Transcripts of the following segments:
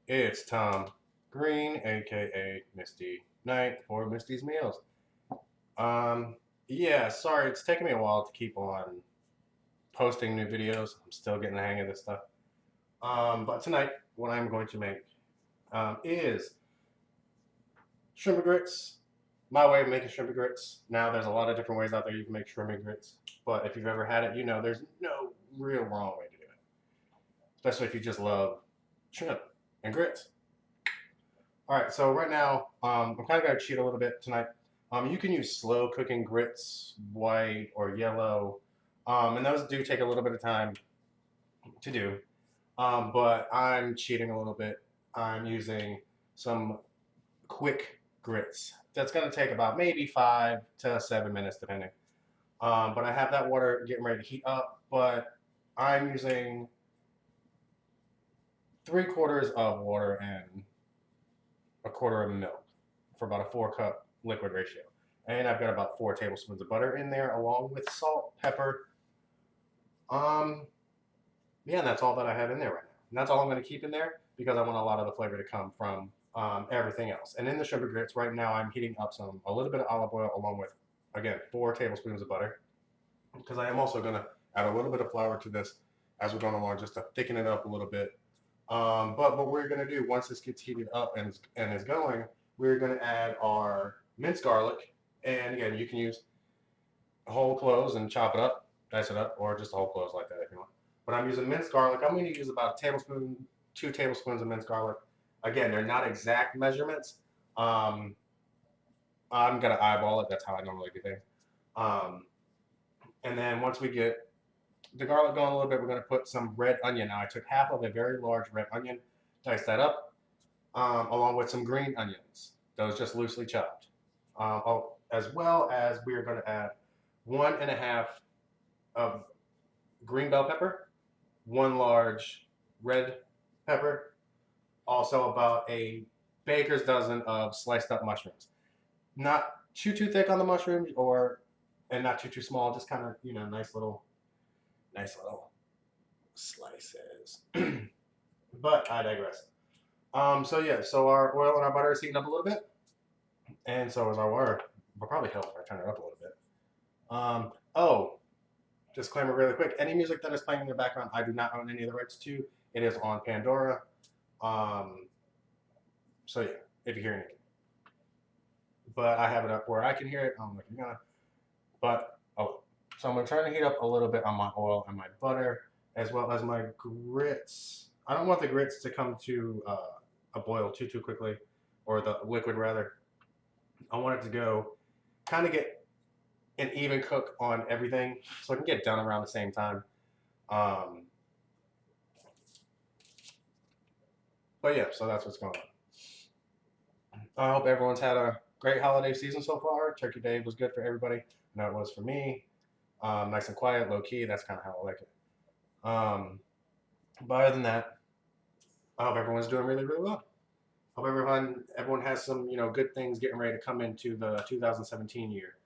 It's Tom Greene, aka Misty Night for Misty's Meals. Um, yeah, sorry, it's taking me a while to keep on posting new videos. I'm still getting the hang of this stuff. But tonight, what I'm going to make is shrimp and grits. My way of making shrimp and grits. Now, there's a lot of different ways out there you can make shrimp and grits, but if you've ever had it, you know there's no real wrong way to do it, especially if you just love shrimp and grits. All right, so right now, I'm kind of going to cheat a little bit tonight. You can use slow cooking grits, white or yellow, and those do take a little bit of time to do. But I'm cheating a little bit. I'm using some quick grits. That's going to take about maybe 5 to 7 minutes, depending. But I have that water getting ready to heat up, but I'm using 3/4 of water and a quarter of milk for about a 4 cup liquid ratio. And I've got about 4 tablespoons of butter in there, along with salt, pepper. Um, yeah, and that's all that I have in there right now. And that's all I'm going to keep in there because I want a lot of the flavor to come from everything else. And in the sugar grits, right now I'm heating up a little bit of olive oil along with, again, 4 tablespoons of butter. Because I am also going to add a little bit of flour to this as we're going along just to thicken it up a little bit. But what we're going to do once this gets heated up and is going, we're going to add our minced garlic. And again, you can use whole cloves and chop it up, dice it up, or just whole cloves like that if you want. But I'm using minced garlic. I'm going to use about a tablespoon, 2 tablespoons of minced garlic. Again, they're not exact measurements. Um, I'm going to eyeball it. That's how I normally do things. Um, and then once we get the garlic going a little bit, we're going to put some red onion. Now, I took half of a very large red onion, diced that up, along with some green onions. Those just loosely chopped. As well as we are going to add 1.5 of green bell pepper, 1 large red pepper, also about a baker's dozen of sliced up mushrooms. Not too thick on the mushrooms, and not too small. Just kind of nice little slices. But I digress. So yeah, so our oil and our butter is heating up a little bit, and so is our water. Will probably help if I turn it up a little bit. Oh, disclaimer really quick. Any music that is playing in the background, I do not own any of the rights to. It is on Pandora. Um, so yeah, if you hear anything. But I have it up where I can hear it. I don't know if you're gonna. But oh, so I'm gonna try to heat up a little bit on my oil and my butter, as well as my grits. I don't want the grits to come to a boil too quickly, or the liquid rather. I want it to go kind of get an even cook on everything, so I can get done around the same time. Um, but yeah, so that's what's going on. I hope everyone's had a great holiday season so far. Turkey Day was good for everybody. I know it was for me. Nice and quiet, low key. That's kind of how I like it. Um, but other than that, I hope everyone's doing really well. Hope everyone has some good things getting ready to come into the 2017 year.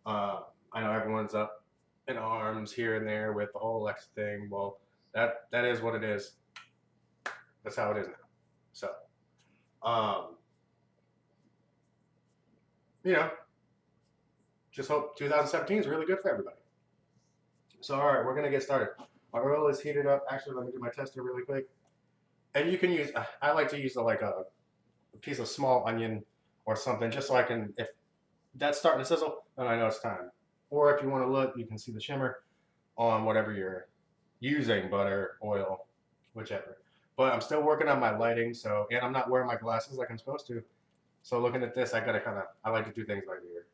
I know everyone's up in arms here and there with the whole Alexa thing. Well, that is what it is. That's how it is now. So, um, you know, just hope 2017 is really good for everybody. So, all right, we're gonna get started. My oil is heated up. Actually, let me do my tester really quick. And you can use. I like to use a piece of small onion or something, just so I can. If that's starting to sizzle, then I know it's time. Or if you want to look, you can see the shimmer on whatever you're using, butter, oil, whichever. But I'm still working on my lighting, and I'm not wearing my glasses like I'm supposed to. So looking at this, I like to do things by ear.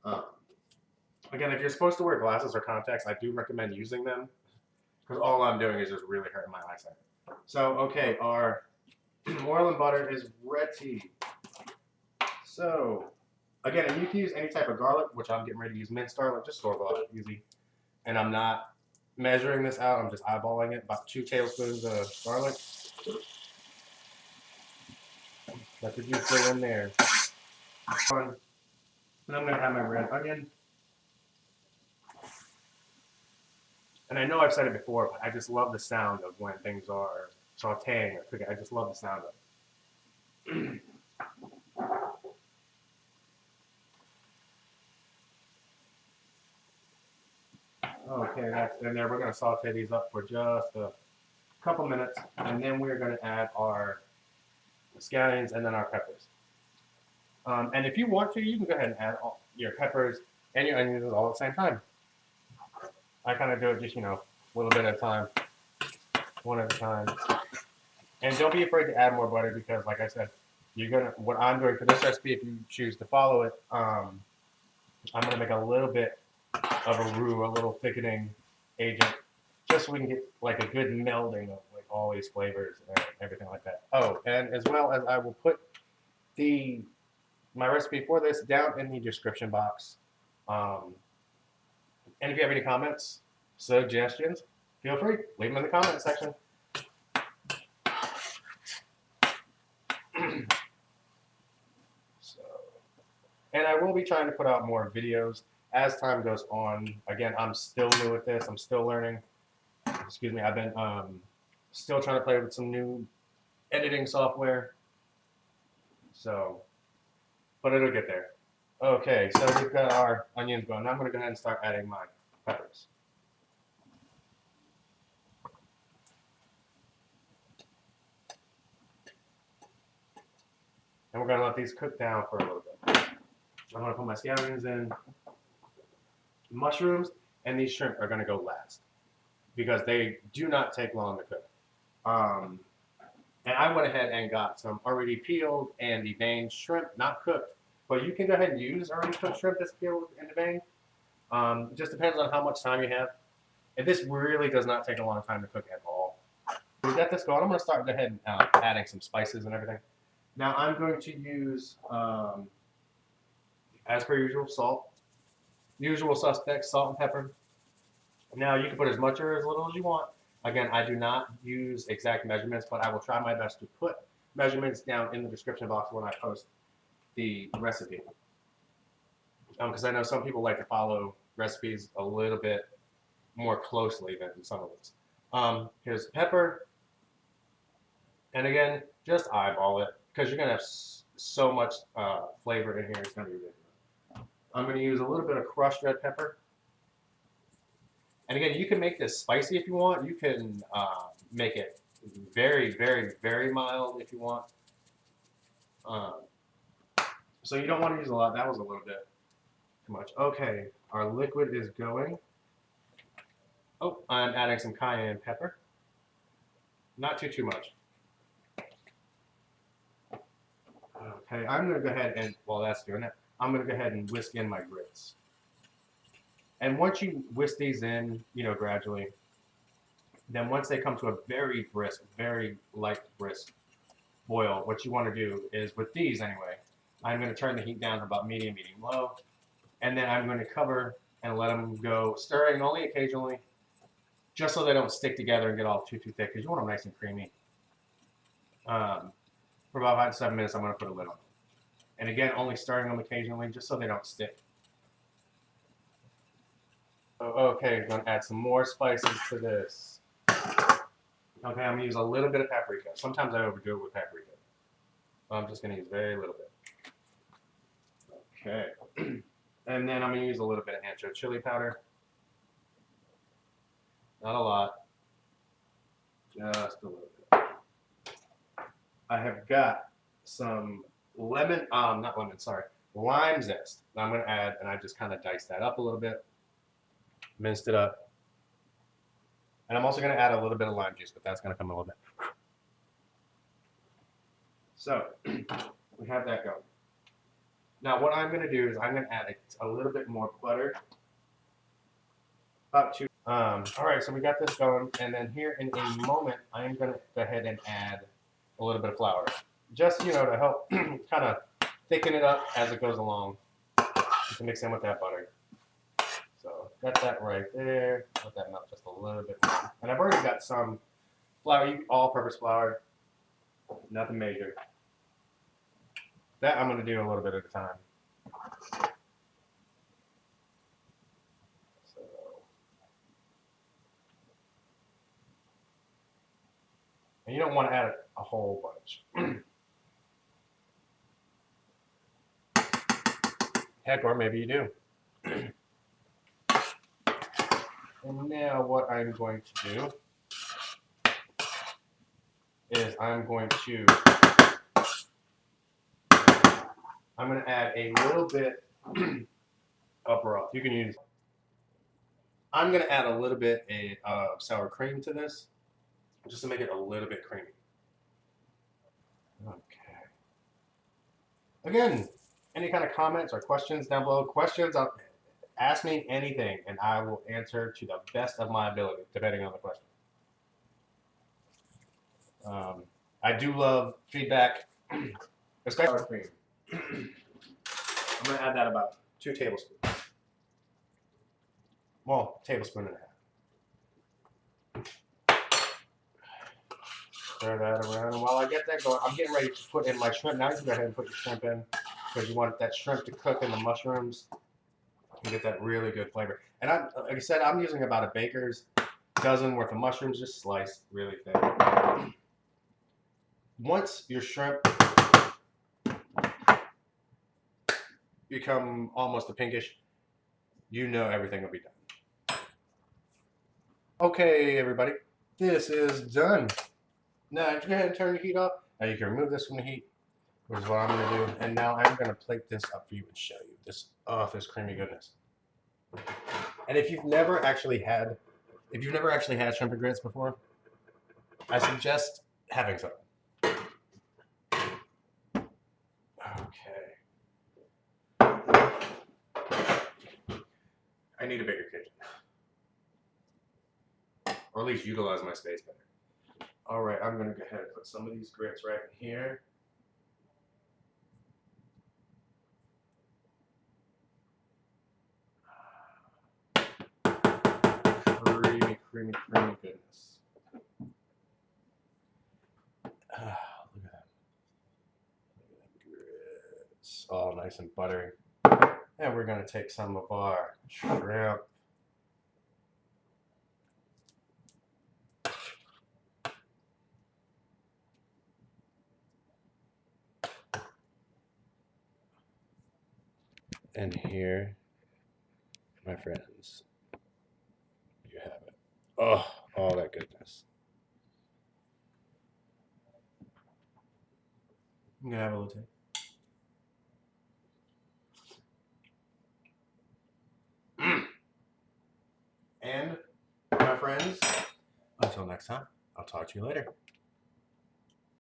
Um, Again, if you're supposed to wear glasses or contacts, I do recommend using them because all I'm doing is just really hurting my eyesight. So, okay, our oil and butter is ready. So, again, and you can use any type of garlic, which I'm getting ready to use minced garlic, just store-bought, easy. And I'm not measuring this out, I'm just eyeballing it. About 2 tablespoons of garlic. Let the juice go in there. And I'm going to have my red onion. And I know I've said it before, but I just love the sound of when things are sauteing or cooking. I just love the sound of it. Okay, that's in there. We're going to saute these up for just a couple minutes, and then we're going to add our scallions and then our peppers. And if you want to, you can go ahead and add all your peppers and your onions all at the same time. I kind of do it just, a little bit at a time, one at a time. And don't be afraid to add more butter because, like I said, what I'm doing for this recipe, if you choose to follow it, I'm gonna make a little bit of a roux, a little thickening agent, just so we can get like a good melding of like all these flavors and everything like that. Oh, and as well as I will put my recipe for this down in the description box. And if you have any comments, suggestions, feel free, leave them in the comment section. And I will be trying to put out more videos as time goes on. Again, I'm still new at this. I'm still learning. Excuse me. I've been still trying to play with some new editing software. So, but it'll get there. Okay, so we've got our onions going. Now I'm going to go ahead and start adding my peppers. And we're going to let these cook down for a little bit. I'm going to put my scallions in, mushrooms, and these shrimp are going to go last because they do not take long to cook. And I went ahead and got some already peeled and deveined shrimp, not cooked, but you can go ahead and use already cooked shrimp that's peeled and deveined. Just depends on how much time you have. And this really does not take a long time to cook at all. We got this going. I'm going to start ahead and adding some spices and everything. Now I'm going to use, as per usual, salt. Usual suspects, salt and pepper. Now you can put as much or as little as you want. Again, I do not use exact measurements, but I will try my best to put measurements down in the description box when I post the recipe. Because I know some people like to follow recipes a little bit more closely than some of us. Here's pepper. And again, just eyeball it because you're going to have so much flavor in here. It's going to be ridiculous. I'm going to use a little bit of crushed red pepper. And again, you can make this spicy if you want. You can make it very, very, very mild if you want. So you don't want to use a lot. That was a little bit too much. Okay, our liquid is going. Oh, I'm adding some cayenne pepper. Not too much. Okay, I'm going to go ahead and, while that's doing it, I'm going to go ahead and whisk in my grits. And once you whisk these in, gradually, then once they come to a very brisk, very light brisk boil, what you want to do is, with these anyway, I'm going to turn the heat down to about medium low, and then I'm going to cover and let them go, stirring only occasionally, just so they don't stick together and get all too thick, because you want them nice and creamy. For about 5 to 7 minutes, I'm going to put a lid on them. And again, only stirring them occasionally, just so they don't stick. Okay, I'm going to add some more spices to this. Okay, I'm going to use a little bit of paprika. Sometimes I overdo it with paprika. I'm just going to use very little bit. Okay. And then I'm going to use a little bit of ancho chili powder. Not a lot. Just a little bit. I have got some lime zest. I'm going to add, and I just kind of diced that up a little bit. Minced it up. And I'm also going to add a little bit of lime juice, but that's going to come a little bit. So, we have that going. Now, what I'm going to do is I'm going to add a little bit more butter. About 2. All right, so we got this going. And then here in a moment, I'm going to go ahead and add a little bit of flour. Just, to help kind of thicken it up as it goes along. To mix in with that butter. So got that right there. Let that melt just a little bit more. And I've already got some flour, all-purpose flour, nothing major. That I'm going to do a little bit at a time. And you don't want to add a whole bunch. Heck, or maybe you do. And now what I'm going to do is I'm going to add a little bit of broth. You can use, I'm going to add a little bit of sour cream to this, just to make it a little bit creamy. Okay. Again, any kind of comments or questions down below? Questions, ask me anything, and I will answer to the best of my ability, depending on the question. I do love feedback, especially sour cream. I'm going to add that about 2 tablespoons. Well, tablespoon and a half. Stir that around, and while I get that going, I'm getting ready to put in my shrimp. Now you can go ahead and put your shrimp in, because you want that shrimp to cook in the mushrooms and get that really good flavor. And like I said, I'm using about a baker's dozen worth of mushrooms, just sliced really thin. Once your shrimp become almost a pinkish, you know everything will be done. Okay, everybody, this is done. Now, you go ahead and turn the heat off. Now you can remove this from the heat, which is what I'm going to do. And now I'm going to plate this up for you and show you this creamy goodness. And if you've never actually had shrimp and grits before, I suggest having some. Okay. I need a bigger kitchen. Or at least utilize my space better. All right, I'm going to go ahead and put some of these grits right in here. Creamy, creamy, creamy goodness. Look at that. Look at that grits. All nice and buttery. And we're going to take some of our shrimp. And here, my friends, you have it. Oh, all that goodness. I'm going to have a little taste. And, my friends, until next time, I'll talk to you later.